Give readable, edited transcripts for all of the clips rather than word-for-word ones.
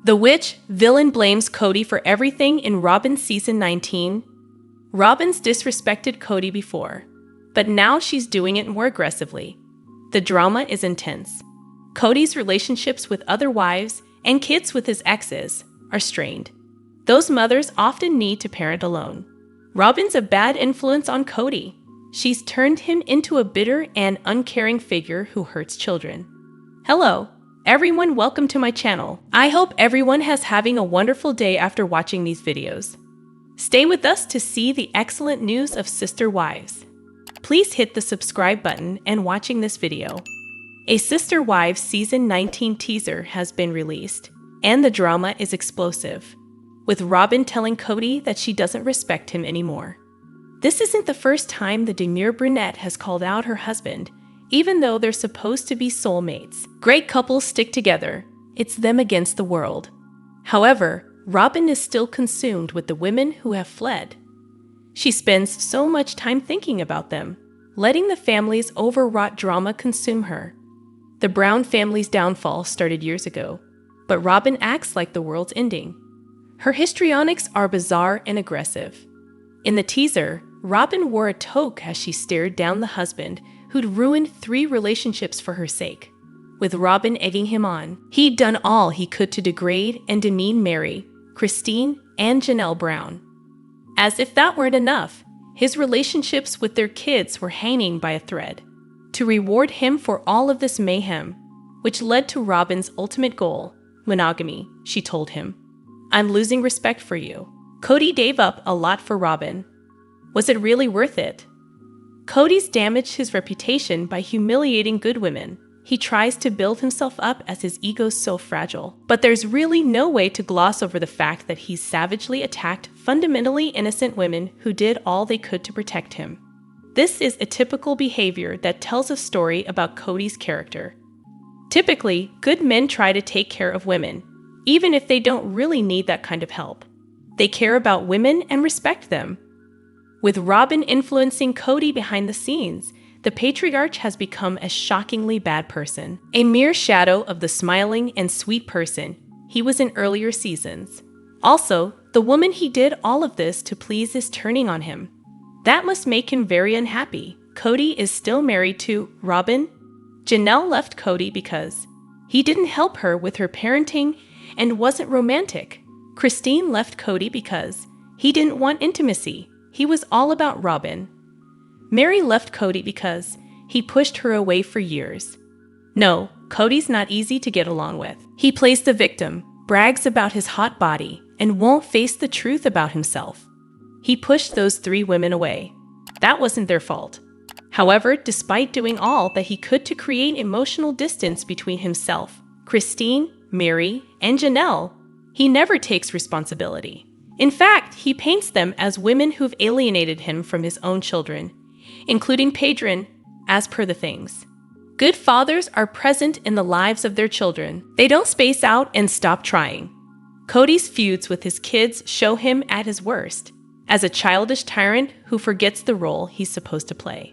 The witch villain blames Kody for everything in Robyn's season 19. Robyn's disrespected Kody before, but now she's doing it more aggressively. The drama is intense. Kody's relationships with other wives and kids with his exes are strained. Those mothers often need to parent alone. Robyn's a bad influence on Kody. She's turned him into a bitter and uncaring figure who hurts children. Hello, everyone, welcome to my channel. I hope everyone is having a wonderful day after watching these videos. Stay with us to see the excellent news of Sister Wives. Please hit the subscribe button and watching this video. A Sister Wives season 19 teaser has been released, and the drama is explosive, with Robyn telling Kody that she doesn't respect him anymore. This isn't the first time the demure brunette has called out her husband, even though they're supposed to be soulmates. Great couples stick together. It's them against the world. However, Robyn is still consumed with the women who have fled. She spends so much time thinking about them, letting the family's overwrought drama consume her. The Brown family's downfall started years ago, but Robyn acts like the world's ending. Her histrionics are bizarre and aggressive. In the teaser, Robyn wore a toque as she stared down the husband who'd ruined 3 relationships for her sake. With Robyn egging him on, he'd done all he could to degrade and demean Meri, Christine, and Janelle Brown. As if that weren't enough, his relationships with their kids were hanging by a thread. To reward him for all of this mayhem, which led to Robyn's ultimate goal, monogamy, she told him, "I'm losing respect for you." Kody gave up a lot for Robyn. Was it really worth it? Kody's damaged his reputation by humiliating good women. He tries to build himself up as his ego's so fragile. But there's really no way to gloss over the fact that he's savagely attacked fundamentally innocent women who did all they could to protect him. This is a typical behavior that tells a story about Kody's character. Typically, good men try to take care of women, even if they don't really need that kind of help. They care about women and respect them. With Robyn influencing Kody behind the scenes, the patriarch has become a shockingly bad person, a mere shadow of the smiling and sweet person he was in earlier seasons. Also, the woman he did all of this to please is turning on him. That must make him very unhappy. Kody is still married to Robyn. Janelle left Kody because he didn't help her with her parenting and wasn't romantic. Christine left Kody because he didn't want intimacy. He was all about Robyn. Meri left Kody because he pushed her away for years. No, Kody's not easy to get along with. He plays the victim, brags about his hot body, and won't face the truth about himself. He pushed those 3 women away. That wasn't their fault. However, despite doing all that he could to create emotional distance between himself, Christine, Meri, and Janelle, he never takes responsibility. In fact, he paints them as women who've alienated him from his own children, including Pedron, as per the things. Good fathers are present in the lives of their children. They don't space out and stop trying. Kody's feuds with his kids show him at his worst, as a childish tyrant who forgets the role he's supposed to play.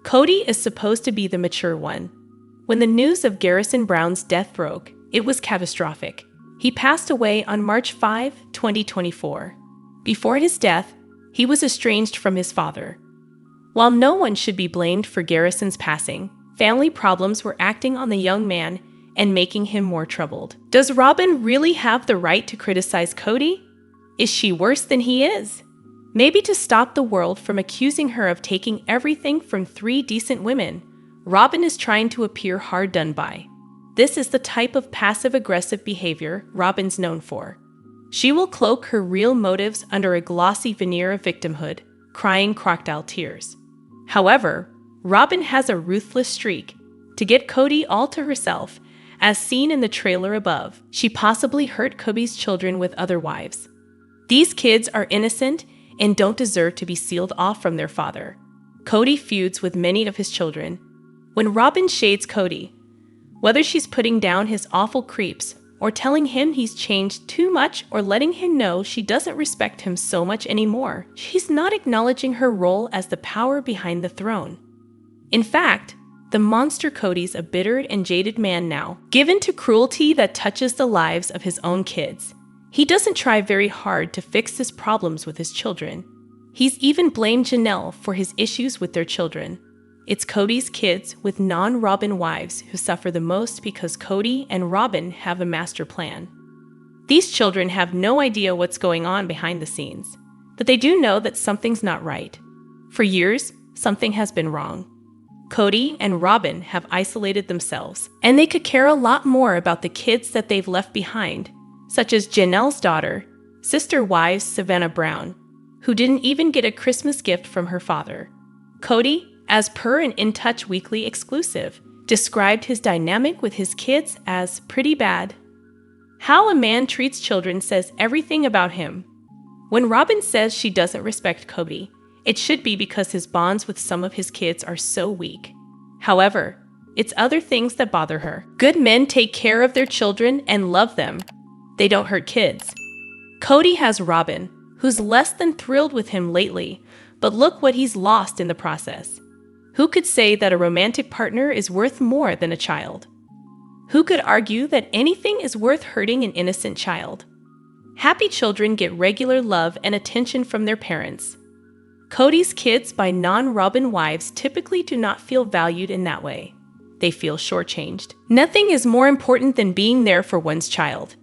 Kody is supposed to be the mature one. When the news of Robyn Brown's death broke, it was catastrophic. He passed away on March 5, 2024. Before his death, he was estranged from his father. While no one should be blamed for Robyn's passing, family problems were acting on the young man and making him more troubled. Does Robyn really have the right to criticize Kody? Is she worse than he is? Maybe to stop the world from accusing her of taking everything from 3 decent women, Robyn is trying to appear hard done by. This is the type of passive-aggressive behavior Robyn's known for. She will cloak her real motives under a glossy veneer of victimhood, crying crocodile tears. However, Robyn has a ruthless streak. To get Kody all to herself, as seen in the trailer above, she possibly hurt Kody's children with other wives. These kids are innocent and don't deserve to be sealed off from their father. Kody feuds with many of his children. When Robyn shades Kody, whether she's putting down his awful creeps or telling him he's changed too much or letting him know she doesn't respect him so much anymore, she's not acknowledging her role as the power behind the throne. In fact, The monster Kody's a bitter and jaded man now, given to cruelty that touches the lives of his own kids. He doesn't try very hard to fix his problems with his children. He's even blamed Janelle for his issues with their children. It's Kody's kids with non-Robyn wives who suffer the most because Kody and Robyn have a master plan. These children have no idea what's going on behind the scenes, but they do know that something's not right. For years, something has been wrong. Kody and Robyn have isolated themselves, and they could care a lot more about the kids that they've left behind, such as Janelle's daughter, sister wife SW Brown, who didn't even get a Christmas gift from her father. Kody, as per an In Touch Weekly exclusive, described his dynamic with his kids as pretty bad. How a man treats children says everything about him. When Robyn says she doesn't respect Kody, it should be because his bonds with some of his kids are so weak. However, it's other things that bother her. Good men take care of their children and love them. They don't hurt kids. Kody has Robyn, who's less than thrilled with him lately, but look what he's lost in the process. Who could say that a romantic partner is worth more than a child? Who could argue that anything is worth hurting an innocent child? Happy children get regular love and attention from their parents. Kody's kids by non-Robyn wives typically do not feel valued in that way. They feel shortchanged. Nothing is more important than being there for one's child.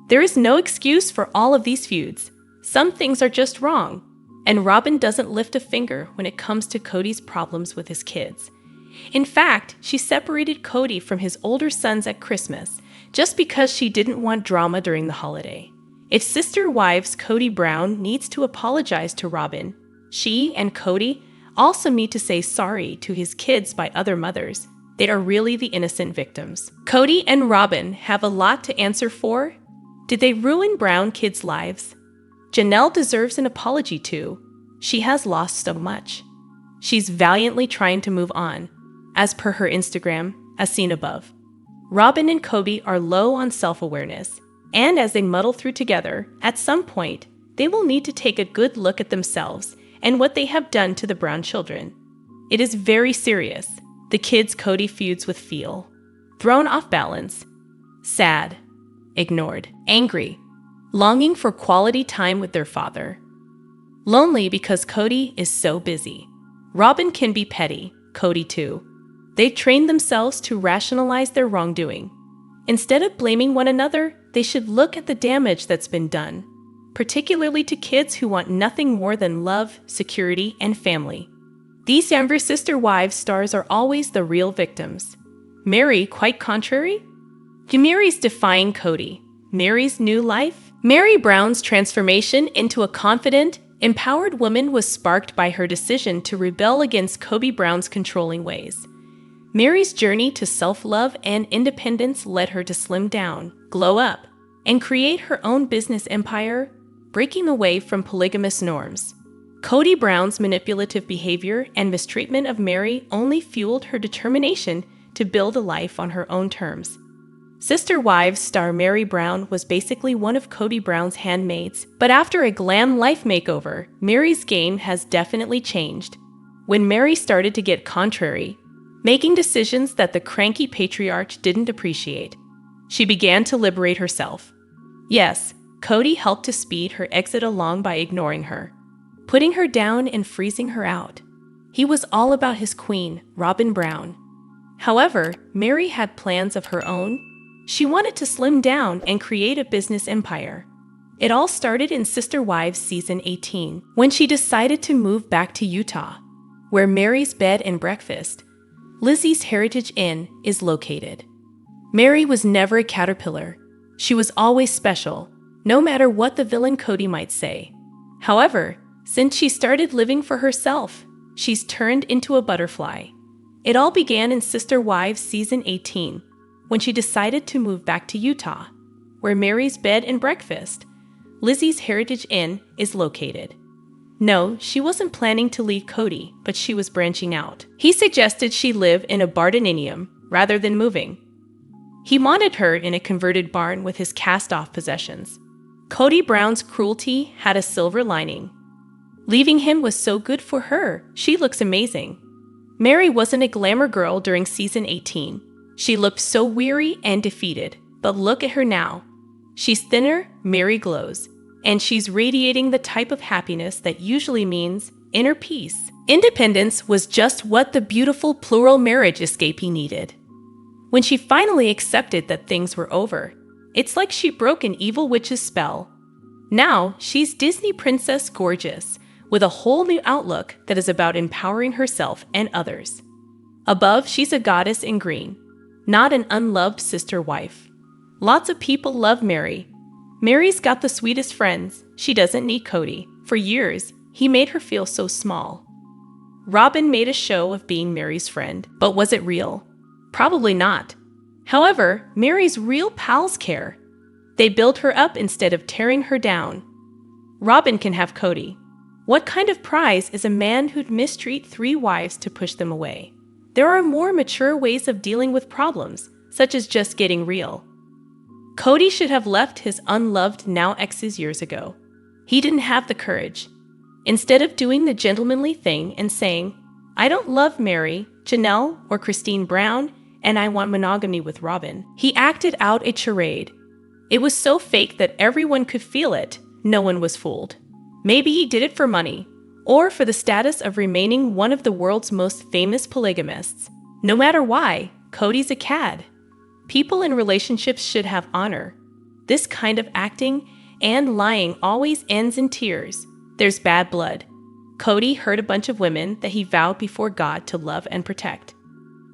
There is no excuse for all of these feuds. Some things are just wrong. And Robyn doesn't lift a finger when it comes to Kody's problems with his kids. In fact, she separated Kody from his older sons at Christmas just because she didn't want drama during the holiday. If sister wives Kody Brown needs to apologize to Robyn, she and Kody also need to say sorry to his kids by other mothers. They are really the innocent victims. Kody and Robyn have a lot to answer for. Did they ruin Brown kids' lives? Janelle deserves an apology too. She has lost so much. She's valiantly trying to move on, as per her Instagram, as seen above. Robyn and Kody are low on self-awareness, and as they muddle through together, at some point, they will need to take a good look at themselves and what they have done to the Brown children. It is very serious. The kids Kody feuds with feel thrown off balance, sad, ignored, angry, longing for quality time with their father. Lonely because Kody is so busy. Robyn can be petty, Kody too. They trained themselves to rationalize their wrongdoing. Instead of blaming one another, they should look at the damage that's been done, particularly to kids who want nothing more than love, security, and family. These younger sister wives stars are always the real victims. Meri, quite contrary? Meri's defying Kody. Meri's new life? Meri Brown's transformation into a confident, empowered woman was sparked by her decision to rebel against Kody Brown's controlling ways. Meri's journey to self-love and independence led her to slim down, glow up, and create her own business empire, breaking away from polygamous norms. Kody Brown's manipulative behavior and mistreatment of Meri only fueled her determination to build a life on her own terms. Sister Wives star Meri Brown was basically one of Kody Brown's handmaids, but after a glam life makeover, Meri's game has definitely changed. When Meri started to get contrary, making decisions that the cranky patriarch didn't appreciate, she began to liberate herself. Yes, Kody helped to speed her exit along by ignoring her, putting her down and freezing her out. He was all about his queen, Robyn Brown. However, Meri had plans of her own. She wanted to slim down and create a business empire. It all started in Sister Wives season 18, when she decided to move back to Utah, where Meri's bed and breakfast, Lizzie's Heritage Inn, is located. Meri was never a caterpillar. She was always special, no matter what the villain Kody might say. However, since she started living for herself, she's turned into a butterfly. It all began in Sister Wives season 18, when she decided to move back to Utah, where Meri's bed and breakfast, Lizzie's Heritage Inn, is located. No, she wasn't planning to leave Kody, but she was branching out. He suggested she live in a barndominium rather than moving. He wanted her in a converted barn with his cast-off possessions. Kody Brown's cruelty had a silver lining. Leaving him was so good for her. She looks amazing. Meri wasn't a glamour girl during season 18. She looked so weary and defeated, but look at her now. She's thinner, Meri glows, and she's radiating the type of happiness that usually means inner peace. Independence was just what the beautiful plural marriage escapee needed. When she finally accepted that things were over, it's like she broke an evil witch's spell. Now, she's Disney princess gorgeous, with a whole new outlook that is about empowering herself and others. Above, she's a goddess in green, not an unloved sister wife. Lots of people love Meri. Meri's got the sweetest friends. She doesn't need Cody. For years, he made her feel so small. Robyn made a show of being Meri's friend, but was it real? Probably not. However, Meri's real pals care. They build her up instead of tearing her down. Robyn can have Cody. What kind of prize is a man who'd mistreat 3 wives to push them away? There are more mature ways of dealing with problems, such as just getting real. Cody should have left his unloved now exes years ago. He didn't have the courage. Instead of doing the gentlemanly thing and saying, I don't love Meri, Janelle, or Kody Brown, and I want monogamy with Robyn, he acted out a charade. It was so fake that everyone could feel it. No one was fooled. Maybe he did it for money, or for the status of remaining one of the world's most famous polygamists. No matter why, Cody's a cad. People in relationships should have honor. This kind of acting and lying always ends in tears. There's bad blood. Cody hurt a bunch of women that he vowed before God to love and protect.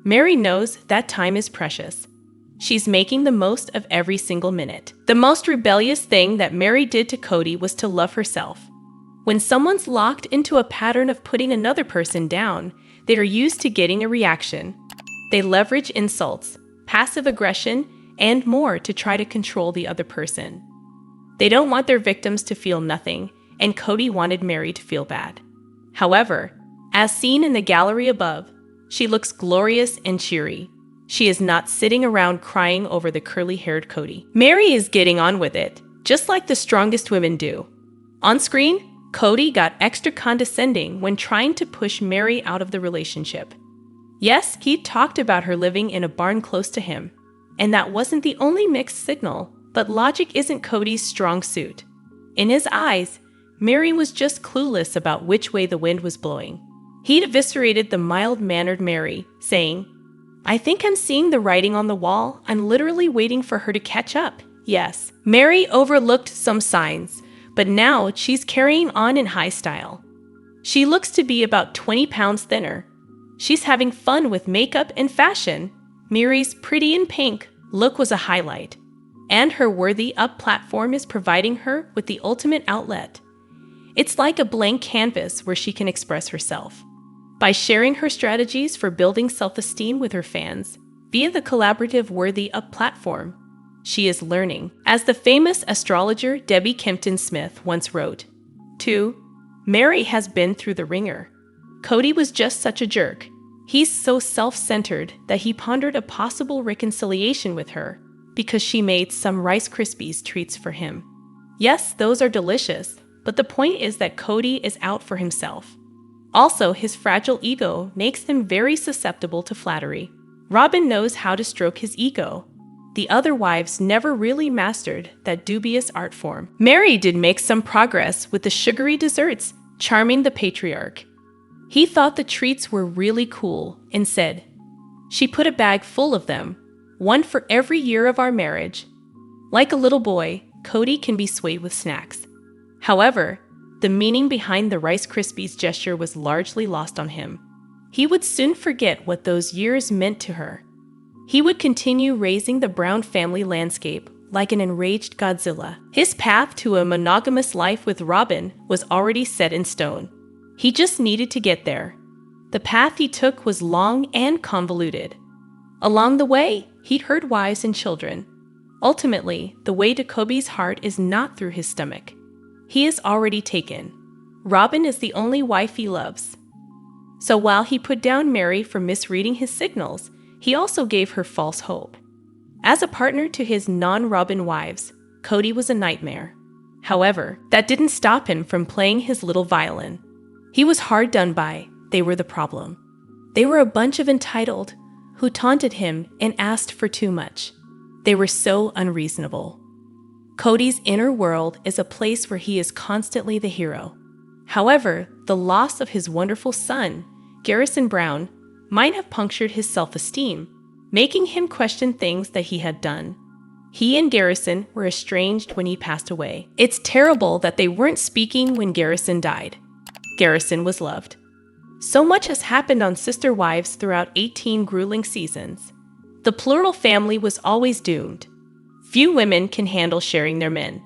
Meri knows that time is precious. She's making the most of every single minute. The most rebellious thing that Meri did to Cody was to love herself. When someone's locked into a pattern of putting another person down, they are used to getting a reaction. They leverage insults, passive aggression, and more to try to control the other person. They don't want their victims to feel nothing, and Cody wanted Meri to feel bad. However, as seen in the gallery above, she looks glorious and cheery. She is not sitting around crying over the curly-haired Cody. Meri is getting on with it, just like the strongest women do. On screen, Cody got extra condescending when trying to push Meri out of the relationship. Yes, he talked about her living in a barn close to him, and that wasn't the only mixed signal, but logic isn't Cody's strong suit. In his eyes, Meri was just clueless about which way the wind was blowing. He'd eviscerated the mild-mannered Meri, saying, I think I'm seeing the writing on the wall. I'm literally waiting for her to catch up. Yes, Meri overlooked some signs, but now she's carrying on in high style. She looks to be about 20 pounds thinner. She's having fun with makeup and fashion. Meri's pretty in pink look was a highlight, and her worthy up platform is providing her with the ultimate outlet. It's like a blank canvas where she can express herself. By sharing her strategies for building self-esteem with her fans via the collaborative Worthy Up platform, she is learning. As the famous astrologer Debbie Kempton-Smith once wrote, 2. Meri has been through the ringer. Cody was just such a jerk. He's so self-centered that he pondered a possible reconciliation with her because she made some Rice Krispies treats for him. Yes, those are delicious, but the point is that Cody is out for himself. Also, his fragile ego makes him very susceptible to flattery. Robyn knows how to stroke his ego. The other wives never really mastered that dubious art form. Meri did make some progress with the sugary desserts, charming the patriarch. He thought the treats were really cool and said, she put a bag full of them, one for every year of our marriage. Like a little boy, Cody can be swayed with snacks. However, the meaning behind the Rice Krispies gesture was largely lost on him. He would soon forget what those years meant to her. He would continue raising the Brown family landscape like an enraged Godzilla. His path to a monogamous life with Robyn was already set in stone. He just needed to get there. The path he took was long and convoluted. Along the way, he'd hurt wives and children. Ultimately, the way to Kobe's heart is not through his stomach. He is already taken. Robyn is the only wife he loves. So while he put down Meri for misreading his signals, he also gave her false hope. As a partner to his non-Robyn wives, Cody was a nightmare. However, that didn't stop him from playing his little violin. He was hard done by. They were the problem. They were a bunch of entitled who taunted him and asked for too much. They were so unreasonable. Kody's inner world is a place where he is constantly the hero. However, the loss of his wonderful son, Garrison Brown, might have punctured his self-esteem, making him question things that he had done. He and Garrison were estranged when he passed away. It's terrible that they weren't speaking when Garrison died. Garrison was loved. So much has happened on Sister Wives throughout 18 grueling seasons. The plural family was always doomed. Few women can handle sharing their men.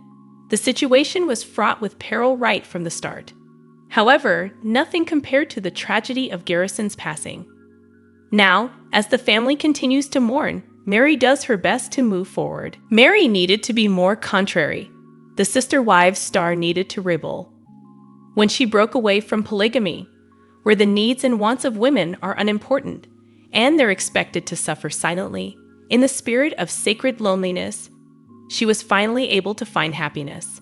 The situation was fraught with peril right from the start. However, nothing compared to the tragedy of Garrison's passing. Now, as the family continues to mourn, Meri does her best to move forward. Meri needed to be more contrary. The Sister Wives star needed to rebel. When she broke away from polygamy, where the needs and wants of women are unimportant, and they're expected to suffer silently, in the spirit of sacred loneliness, she was finally able to find happiness.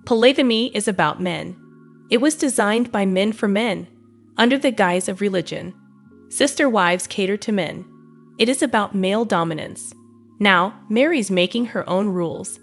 Polygamy is about men. It was designed by men for men, under the guise of religion. Sister Wives cater to men. It is about male dominance. Now, Meri's making her own rules.